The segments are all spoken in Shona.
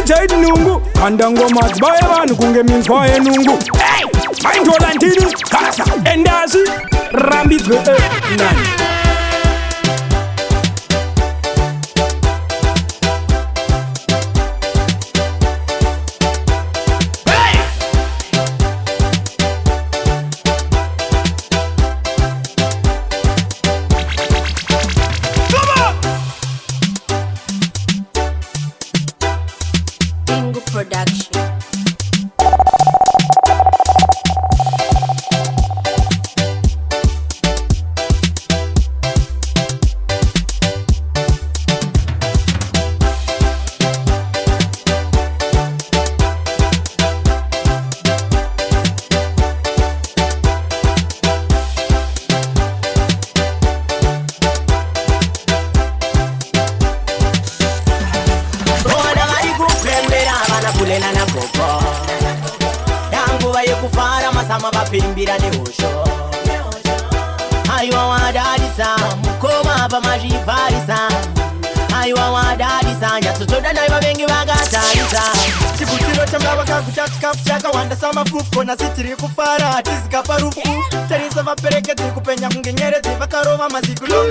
DJ Nungu kanda ngoma zibaye vanhu kunge minzwa yenungu. Hey, maindola ndini kasa endazi rambidzwe nani. Kona sitiri kufara tizika parufu tarisa vapereke tiri kupenya kunge nyerezi vakarova maziku long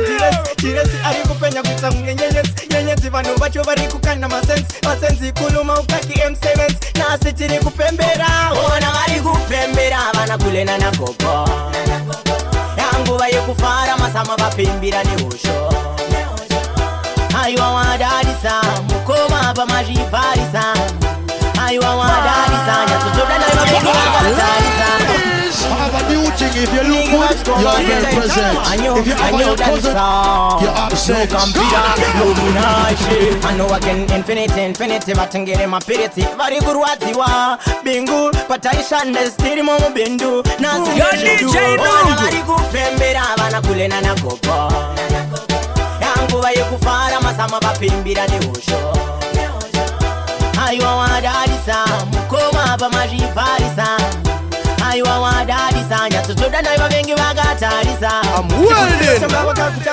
jiresi ari kupenya kuita kunge nyenyezi vanhu vacho vari kukanda masensi kuluma ukaki M7 nasi tiri kupembera ona vari kupembera vana kulena na gogo yanguva yekufara masama vapimbira nehosho aiwa wadadisa mukoma pamazvivarisa aiwa wadadisa nyatsotoda naiva I have a new thing. If you look good, you're very present. If you have your cousin, you're absent. I know again infinity vatengere mapiriti vari kurwadziwa bingu pataishande stiri momo bindu nasi vari kupembera vana kulena na gogo yanguva yekufara masama vapimbira nehosho aiwa wadadisa mukoma pamazvivarisa aiwa wadadisa nyatsotoda naiva vengi vakatarisa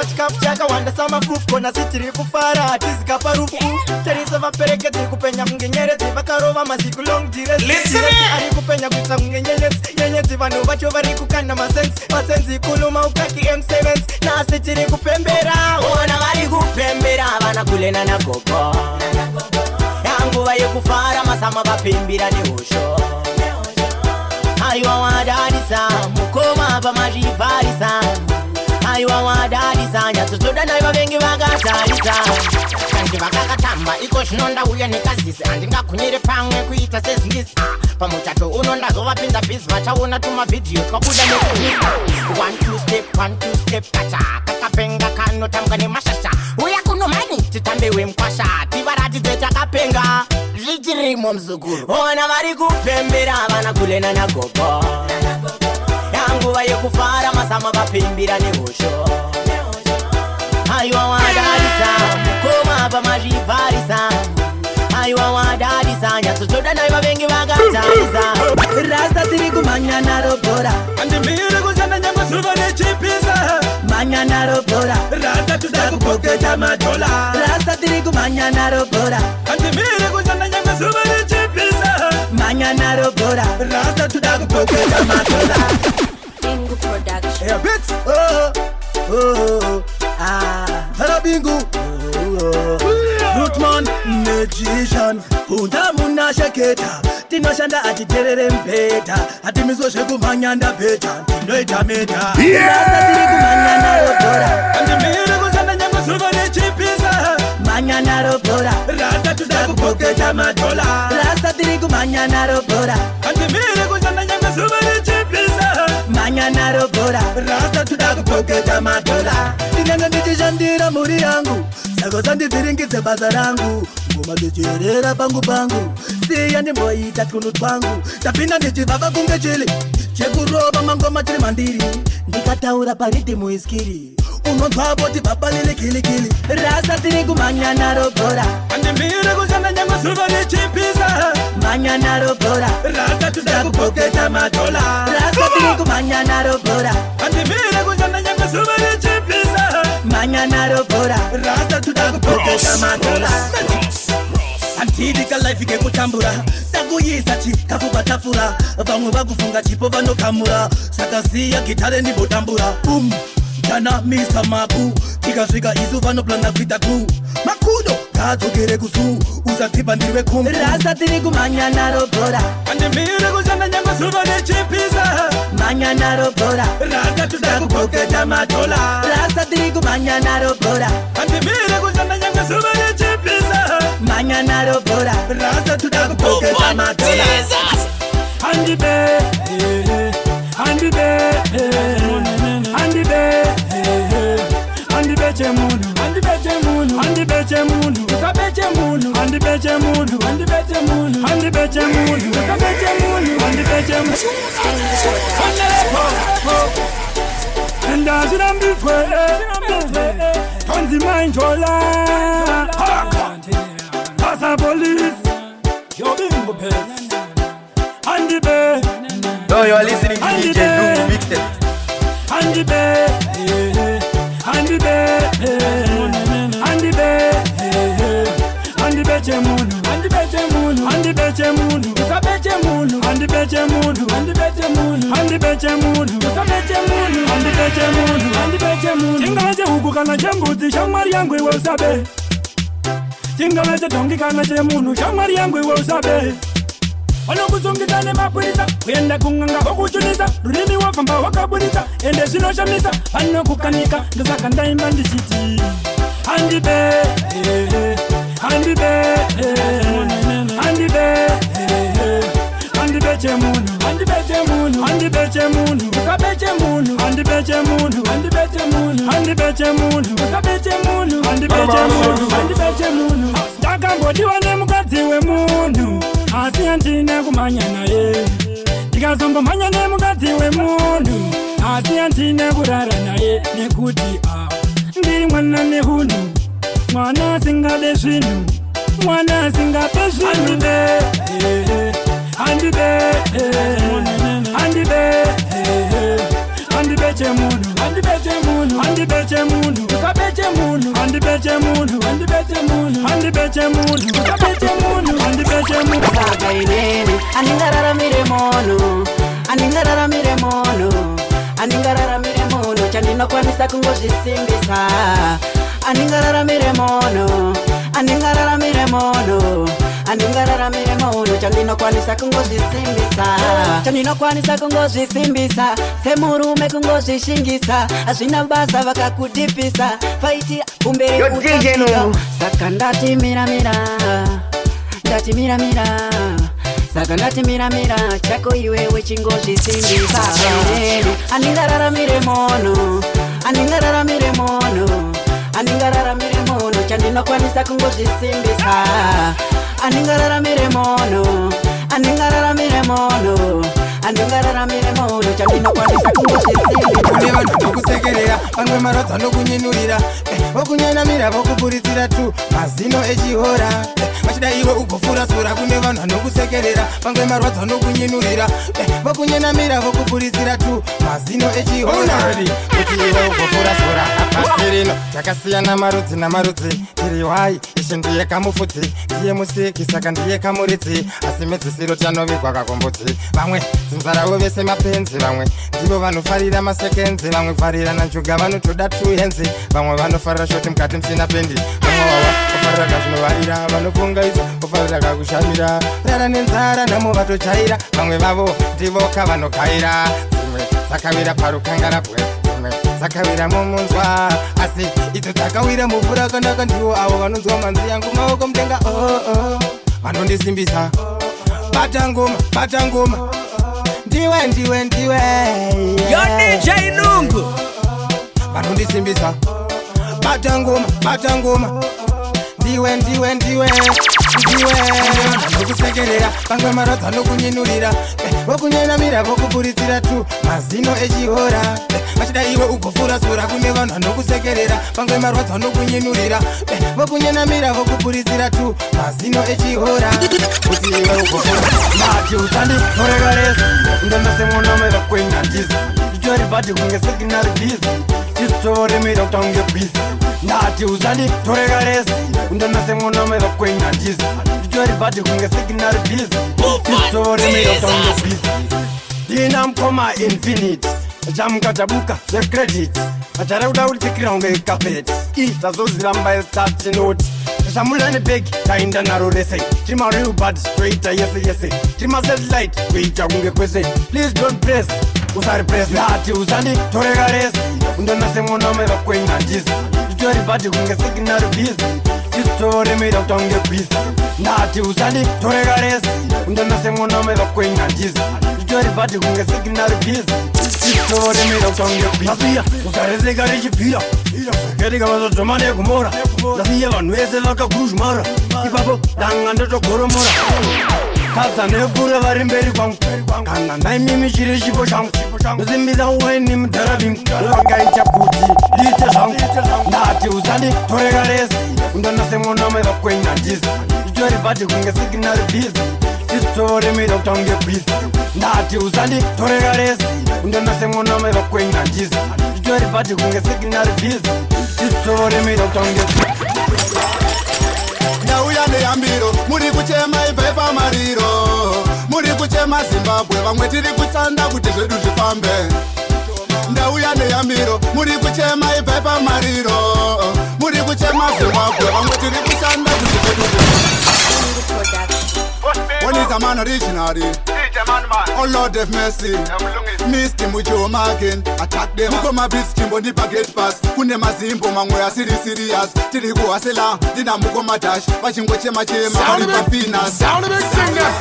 chikafu chakawanda samafufu kona sitiri kufara tizika parufu tarisa vapereke tiri kupenya kunge nyerezi vakarova maziku long jiresi ari kupenya kuita kunge nyenyezi vanhu vacho vari kukanda masensi kuluma ukaki M7 nasi tiri kupembera ona vari kupembera vana kulena na gogo yanguva yekufara masama vapimbira nehosho aiwa wadadisa mukoma pamazvivarisa aiwa wadadisa nyatsotoda naiva vengi vakatarisa kanji vakakatamba iko zvino ndauya nekazisi handingakunyere pamwe kuita sezingisi pamuchato uno ndazovapinza bhizi vachaona tumavhidhiyo twabuda nekumisa 1 2 step kacha kakapenga kanotambwa nemashasha uya kuno mani titambe wemkwasha tivaratidze takapenga zvichirimo mzukuru ona vari kupembera vana kulena na gogo yanguva yekufara masama vapimbira nehosho aiwa wadadisa mukoma pamazvivarisa aiwa wadadisa nyatsotoda naiva vengi vakatarisa rasta tiri kumhanya naro bhora andimire kushanda nyangwe zuva nechipisa mhanya naro bhora rasta tuda kupoketa madola rasta tiri kumhanya naro bhora andimire kushanda nyangwe zuva nechipisa mhanya naro bhora rasta tuda kupoketa madola. Bingu Production. Hey, bits. Hello Bingu. Rootman magician Funda muna sheketa tinoshanda atiterere mpeta hatimizwe zvekumhanya ndapeta tinoita meta rasta tiri kumhanya naro bhora andimire kushanda nyangwe zuva nechipisa mhanya naro bhora rasta tuda kupoketa madola rasta tiri kumhanya naro bhora andimire kushanda nyangwe zuva nechipisa mhanya naro bhora rasta tuda kupoketa madola ndinenge ndichishandira mhuri yangu saka sandivhiringidze basa rangu ngoma ndichierera pangu siya ndimboita twunu twangu tapinda ndichivava kunge chili chekurova mangoma tiri mandiri ndikataura paridhimu iskiri unonzwa voti vapalile kilikili rasta tiri kumhanya naro bhora andimire kushanda nyangwe zuva nechipisa mhanya naro bhora rasta tuda kupoketa madola rasta tiri kumhanya naro bhora andimire kushanda nyangwe zuva nechipisa mhanya naro bhora rasta tuda kupoketa madola tidika life ikekutambura takuyisa chikafu patafura vamwe vakufunga chipo vanokamura saka ziya gitare ndibotambura kana Mr. Mabu tikasvika isu vanoplana kuita ku makudo tadzokere kusu usatsipa ndiriwe kumbu rasa tiri kumanya naro bhora andimire kushanda nyangwe zuva nechipisa manya naro bhora rasa tuda kupoketa madola rasa tiri kumanya naro bhora andimire kushanda nyangwe zuva nechipisa manya naro bhora rasa tuda kupoketa madola andibe andibe andibe andibeche munhu andibeche munhu andibeche munhu usabeche munhu andibeche munhu andibeche munhu andibeche munhu usabeche munhu andibeche munhu ndazirambifwe tonzima injola pasa police yobingo pes andibe. No, you are listening to DJ Lungu Mixtape. Andibe, andibe, andibe, andibeche munhu, andibeche munhu, andibeche munhu, usabeche munhu, andibeche munhu, andibeche munhu, andibeche munhu, usabeche munhu, andibeche munhu, andibeche munhu. Chingalache huku kana chembudzi shamwari yangu iwe usabe. Chingalache dongi kana chemunhu shamwari yangu iwe usabe. Vanokuzongisa nemapurisa kuenda kunganga vokuchunisa rurimi wafamba wakaburitsa ende zvinoshamisa vanokukanika ndosaka ndaimba ndichiti andibe andibe andibe andibeche munhu andibeche munhu andibeche munhu usabeche munhu andibeche munhu andibeche munhu andibeche munhu usabeche munhu andibeche munhu andibeche munhu ndakambodiwa nemukadzi wemunhu asi handina kumhanya naye ndikazongomhanya nemukadzi wemunhu asi handina kurara naye nekuti ndiri mwana nehunhu mwana asingade zvinhu mwana asingade zvinhu andibe andibe andibeche munhu andibeche munhu andibeche munhu usabeche munhu andibeche munhu andibeche munhu andibeche munhu usabeche munhu andibeche munhu sakainene andingararamire munhu andingararamire munhu andingararamire munhu chandinokwanisa kungozvisimbisa andingararamire munhu andingararamire munhu andingararamire munhu chandinokwanisa kungozvisimbisa chandinokwanisa kungozvisimbisa semurume kungozvishingisa hazvina basa vakakudhipisa faiti kumberi utasiyo saka ndati miramira ndati miramira saka ndati miramira chako iwewe chingozvisimbisa andingararamire munhu andingararamire munhu andingararamire munhu chandinokwanisa kungozvisimbisa andingararamire munhu andingararamire munhu andingararamire munhu chandinokwanisa kungozvisimbisa kune vanhu vanokusekerera vamwe marodza nokunyenurira vokunyanamira vokuburitsira tu mazino echihora vachida iwe ugofura sura kune vanhu vanokusekerera vamwe marwadza nokunyenurira vokunyanamira vokuburitsira tu mazino echihora kuti iwe ugofura sura pasirino takasiyana marudzi namarudzi tiri wai ishe ndiye kamufudzi ndiye musiki saka ndiye kamuridzi asi medzisiro chanovigwa kakombodzi vamwe dzinzaravo vese mapenzi vamwe ndivo vanofarira masekenzi vamwe farira nanjuga vanotoda tuhenzi vamwe vanofarira shoti mukati msina pendi vamwe wawa ofarira kazvinovarira vanofunga idzo ofarira kakushamira rara nenzara namo vatochaira vamwe vavo ndivo kavanokaira dzimwe dzakavira parukangarabwe dzimwe dzakavira mumunzwa asi idzo dzakawira muvura kanaka ndivo avo vanonzwa manzi yangu maoko mudenga vanondisimbisa bata ngoma ndiwe ndiwe ndiwe Yo DJ Lungu vanondisimbisa bata ngoma ndiwe ndiwe ndiwe ndiwe vanokusekerera vamwe marodza nokunyenurira vokunyanamira vokuburitsira tu mazino echihora vachida iwe ugofura sura kune vanhu vanokusekerera vamwe marwadza nokunyenurira vokunyanamira vokuburitsira tu mazino echihora kuti iwe ugofura mati usandikoreraresa ndomasemonome vakwenya ndizi ichori bati kunge signal busy Story me don't tongue your peace. Nati uzali torega resi. Undana se mona me lo kwenya jizi. Jori badi kunge signal busy. Story me don't tongue your peace. Dinam koma infinite. Jam katabuka the credit. Atarauda ultikira unge carpet. Ita zozilamba el touch note. Shamula ni big, kainda naro rese. Trima real bad, straight yes. Trima satellite, wait unge kwese. Please don't press. Usari press nati uzali torega resi. Undana se mona me lo kwenya jizi. Jori badi kunge signal busy. Story me don't tongue your peace. Nati uzali torega resi. Undana se mona me lo kwenya jizi. Jori badi kunge signal busy. Story me don't tongue your peace. Nasiya, ukareze gari jipira. Kedi kama zo jomane kumora. Nasiya vanweze laka kurush mara. Ipapo danganda to koromora. Kaza nebura varimberi kwangu. Kana nai mimi shire shipo shangu. Zimbiza uweni mdarabim. Langa icha puti, lite shangu. Nati uzali torega resi. Undana se mona me lo kwenya jizi. Jori badi kunge signal busy. Story me don't tongue your peace. Nati uzali torega resi. Undana se mona me lo kwenya jizi. Jori badi kunge signal busy. Story me don't tongue your peace. Ndauya ndeyambiro muri kuchema ipepa mariro. Muri kuchema Zimbabwe vamwe tiri kutsanda kuti zvedu zvifambe. Ndauya ndeyambiro muri kuchema ipepa mariro. Muri kuchema Zimbabwe vamwe tiri kutsanda kuti zvedu zvifambe. One is a man originally. Oh Lord have mercy. Misty mucho again. Attack them. Muko ma beats kimbo ni packet pass. Kune mazimbo mamwe ya serious. Tiri kuwasela. Dina muko ma dash. Wachingo chema Kali papina. Sound of a singer.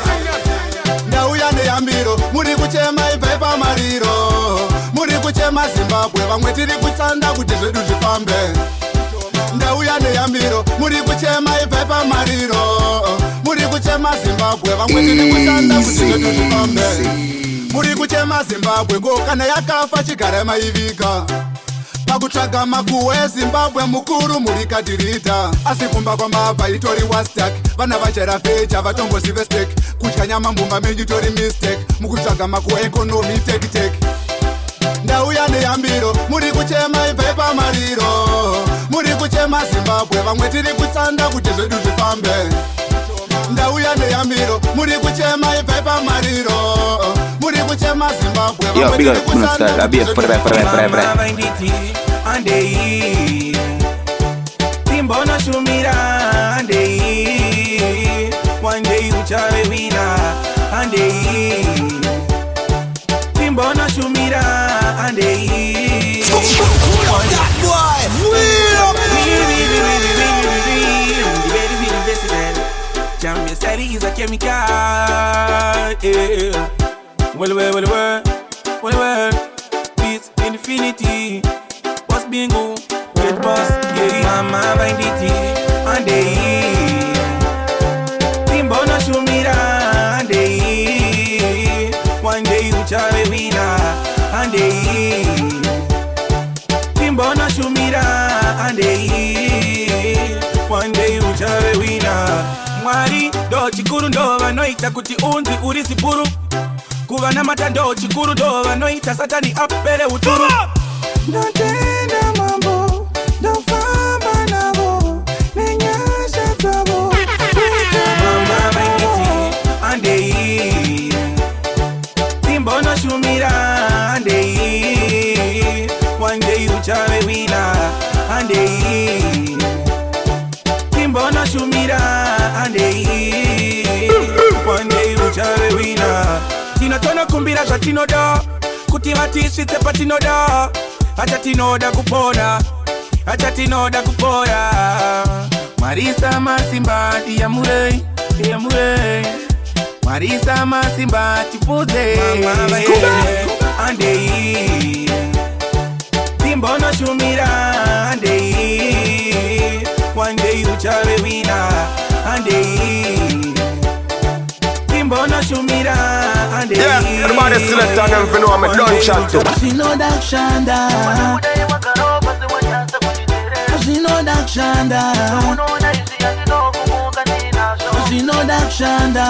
Ndauya ndeyambiro. Muri kuchema ipepa mariro. Muri kuchema Zimbabwe. Vamwe tiri kutsanda kuti zvedu zvifambe. Ndauya ndeyambiro. Muri kuchema ipepa mariro. Muri kuchema Zimbabwe vamwe tiri kutsanda kuti zvedu zvifambe. Muri kuchema Zimbabwe ko kana yakafa chigara maivika. Pakutsvaga makuhwe eZimbabwe mukuru muri kadirita. Asi kumba kwamabva itori wastak. Vana vachera fecha vatombozive stek. Kudya nyama mbumba menyu tori mistake. Mukutsvaga makuhwe economy tek. Ndauya ndeyambiro muri kuchema ipepa mariro. Muri kuchema Zimbabwe vamwe tiri kutsanda kuti zvedu zvifambe. Ndauya ndeyambiro muri kuchema ipepa mariro. Muri kuchema Zimbabwe vamwe tiri kutsanda kuti zvedu zvifambe. Andei Timbona shumira andei One day uchave wina andei Timbona shumira andei Champion steady is a chemical. Well, it's infinity. What's bingo? Get boss, yeah. Mama banditi, andei. Timbona shumira, andei. One day uchave wina, andei. Timbona shumira, andei. One day uchave wina. Mwari do chikuru ndo vanoita kuti unzi uri sipuru. Kuva na mata ndo chikuru ndo vanoita satani apere uturu. Ndotenda mambo, ndofamba navo, nenyasha tavo. Mama banditi, andei. Timbona shumira, andei. One day uchave wina, andei. Timbona shumira, andei. One day uchave wina. Tinatona kumbira zvatinoda, kuti vatisvitse patinoda. Acha tinoda kupona. Marisa masimba tiyamure. Marisa masimba tipuze. Andei. Timbona shumira andei. One day uchave wina andei. Timbona shumira andei. Yeah, everybody select on them for know I'm a done chat too. She know that Shanda. She know that Shanda. She know that Shanda.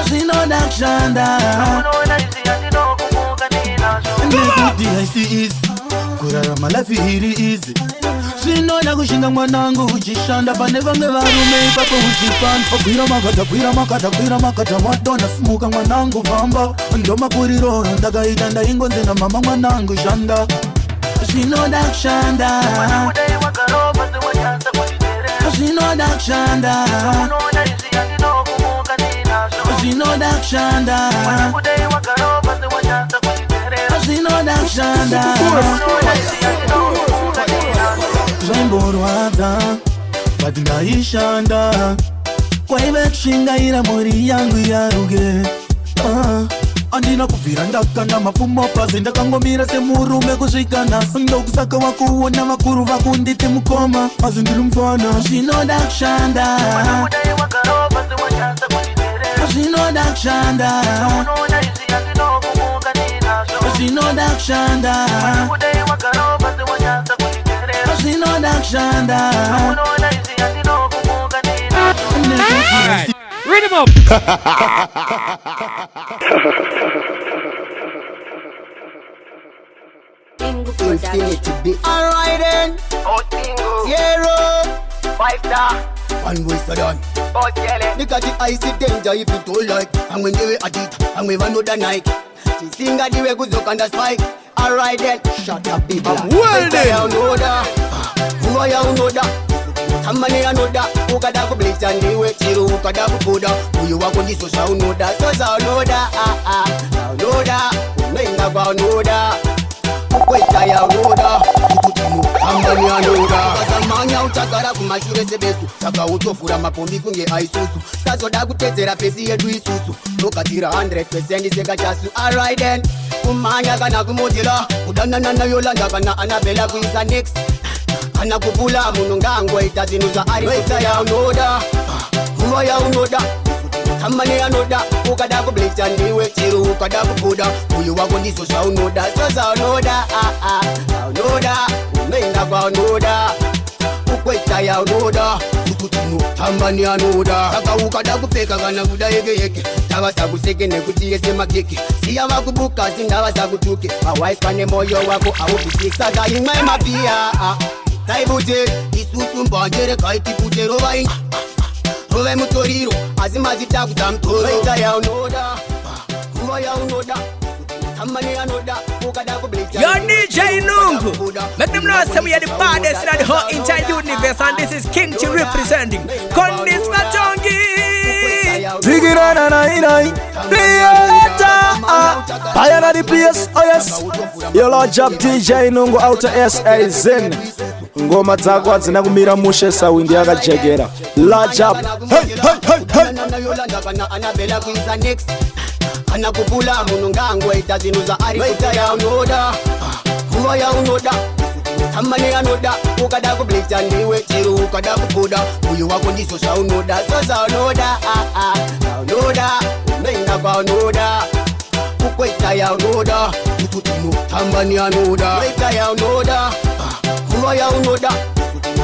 She know that Shanda. is kurarama life iri easy. Zvinoda kushinga mwanangu uchishanda pane vamwe varume ipapo uchipanda. Gwira makata madonna smuka mwanangu vamba. Ndomakuriro ndakaita ndaingonze na mama mwanangu shanda. Zvinoda kushanda. Zvinoda kushanda. Zvinoda kushanda. Zvinoda kushanda. Zvaimbodwadza but ndaishanda. Kwaive kushingaira mhuri yangu yaruge. Andina kubvira ndakanda mapfumo pasi ndakangomira semurume kusvika nhasi. Ndokusaka wakuona vakuru vakunditi mukoma asi ndiri mufana. Zvinoda kushanda. Zvinoda kushanda. Zvinoda kushanda. Zvinoda kushanda. Read him up. Infinity beat. Alright then. Zero. 5-star. One voice for done. Because the ice is danger if you don't like. And when you at it, and we know the night. She sing at the way goes up on the spike. Alright then. Shut up, people. Well then. You know that. Who are you know that? Somebody you know that. Who got that bleach and the way chill. Who got that powder. Who you walk on this social know that. So know that. Know that. Men never know that. Kweta ya roda Kututinu Kambani ya roda Kazamanya uchakara kumashure sebesu Saka utofura mapombi kunge aisusu Saso da kutetera pesi yedu isusu Nokatira 100% seka chasu Alright then Kumanya kana kumotila Kudana na yolanda kana anabela kuisa next Kana kupula munongango itazinuza ari Kweta ya unoda Kuwa ya unoda Kamane ya noda, ukada kublecha ndiwe chiru ukada kupuda Uyu wako ndiso sha unoda, sosa unoda Unoda, umenga kwa unoda Ukweta ya unoda, usutinu, tambani ya noda Saka ukada kupeka kana kuda yeke Tawasa kuseke nekutie sema keke Siya wakubuka, sindawasa kutuke Awaiskane moyo wako, awupisik Saka ingwe mapia Taibute, isusu mbangere kaitipute roba inga Rove mutoriro, azimazi takuta mtoro Kweta ya unoda, kuwa ya unoda Kamane ya noda, ukada kublecha Yo DJ Nungu, make them know say we are the baddest in the whole entire universe. And this is King Chi representing Kondis Matongi. Ziggy-na-na-na-na-na Creator I am the place, oh yes Yo Lord Job DJ Nungu out of S.A. Zen Ngoma zako hazina kumira mushe sawindi yakajegera Lord Job Kana kupula munongango itazinuza ari Kweta ya unoda, kuwa ya unoda Kamane ya noda, ukada kublecha ndiwe chiru ukada kupuda Uyu wako ndiso sha unoda, sosa unoda Unoda, umenga kwa unoda Ukweta ya unoda, usutinu, tambani ya noda Kweta ya unoda, kuwa ya unoda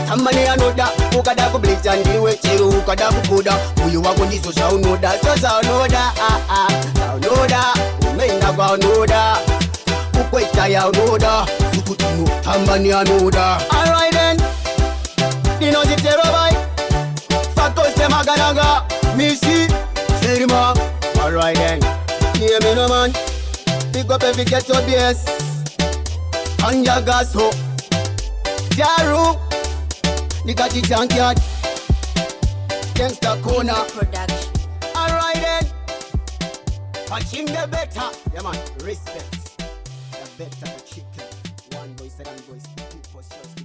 Kamane ya noda, ukada kublecha ndiwe chiru ukada kupuda Uyu wako ndiso sha unoda, sosa unoda Unoda, umenga kwa unoda Ukweta ya unoda, usutinu, tambani ya noda Alright then, dino zitero bai Fakose maganaga, misi, sherima Alright then, hear me no man Pick up every get your BS Anja gaso Jaru Nikati junkyard Gangsta corner Production. Alright then Punching the better Yeah man, respect The better the chicken One voice, second voice, two postures